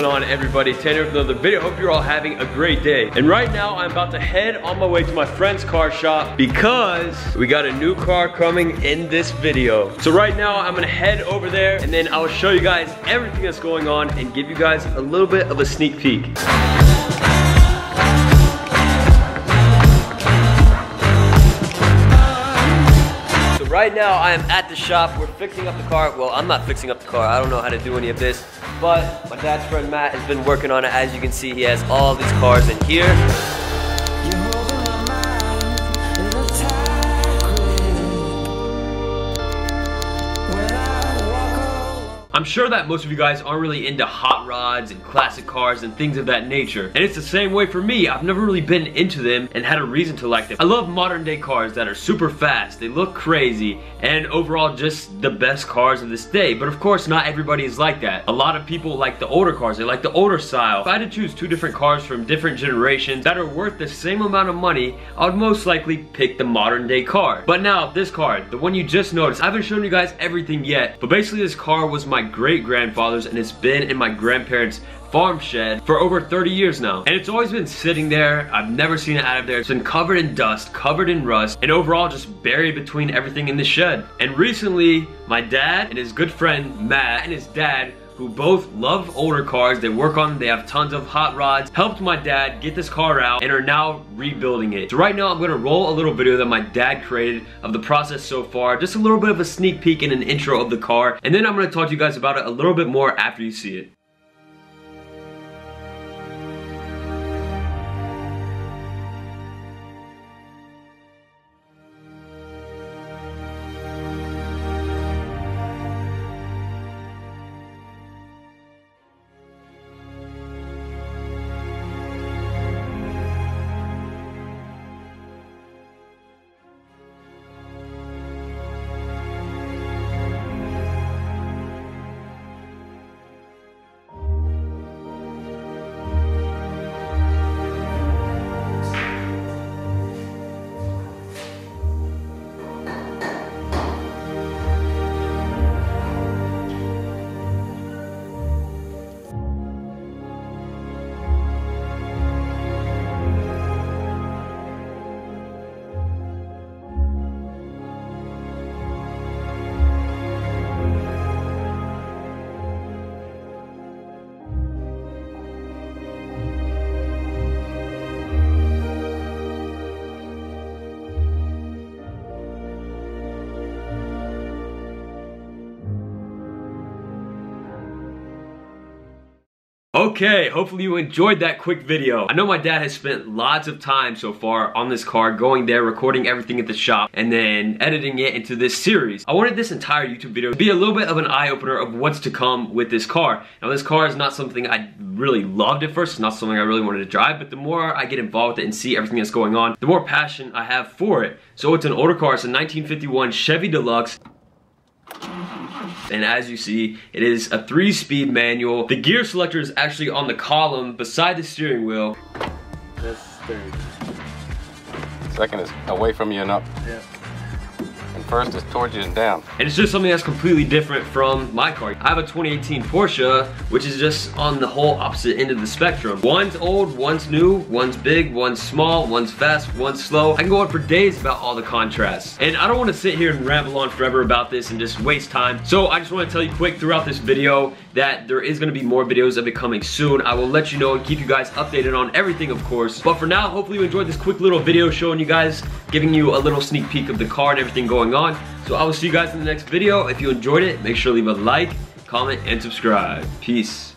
going on, everybody? Tanner with another video. Hope you're all having a great day. And right now I'm about to head on my way to my friend's car shop because we got a new car coming in this video. So right now I'm gonna head over there and then I'll show you guys everything that's going on and give you guys a little bit of a sneak peek. Right now, I am at the shop. We're fixing up the car. Well, I'm not fixing up the car. I don't know how to do any of this. But my dad's friend Matt has been working on it. As you can see, he has all these cars in here. I'm sure that most of you guys aren't really into hot rods and classic cars and things of that nature. And it's the same way for me. I've never really been into them and had a reason to like them. I love modern day cars that are super fast, they look crazy, and overall just the best cars of this day. But of course, not everybody is like that. A lot of people like the older cars, they like the older style. If I had to choose two different cars from different generations that are worth the same amount of money, I would most likely pick the modern day car. But now, this car, the one you just noticed, I haven't shown you guys everything yet, but basically this car was my great-grandfather's and it's been in my grandparents' farm shed for over 30 years now. And it's always been sitting there. I've never seen it out of there. It's been covered in dust, covered in rust, and overall just buried between everything in the shed. And recently, my dad and his good friend Matt and his dad, who both love older cars, they work on them, they have tons of hot rods, helped my dad get this car out and are now rebuilding it. So right now I'm gonna roll a little video that my dad created of the process so far, just a little bit of a sneak peek and an intro of the car, and then I'm gonna talk to you guys about it a little bit more after you see it. Okay, hopefully you enjoyed that quick video. I know my dad has spent lots of time so far on this car, going there, recording everything at the shop, and then editing it into this series. I wanted this entire YouTube video to be a little bit of an eye-opener of what's to come with this car. Now this car is not something I really loved at first, it's not something I really wanted to drive, but the more I get involved with it and see everything that's going on, the more passion I have for it. So it's an older car, it's a 1951 Chevy Deluxe. And as you see, it is a 3-speed manual. The gear selector is actually on the column beside the steering wheel. That's third. Second is away from you and up. Yeah. And first is towards you and down. And it's just something that's completely different from my car. I have a 2018 Porsche, which is just on the whole opposite end of the spectrum. One's old, one's new, one's big, one's small, one's fast, one's slow. I can go on for days about all the contrasts. And I don't want to sit here and ramble on forever about this and just waste time. So I just want to tell you quick throughout this video that there is going to be more videos of it coming soon. I will let you know and keep you guys updated on everything, of course. But for now, hopefully you enjoyed this quick little video showing you guys, giving you a little sneak peek of the car and everything going on. So I will see you guys in the next video. If you enjoyed it, make sure to leave a like, comment, and subscribe. Peace.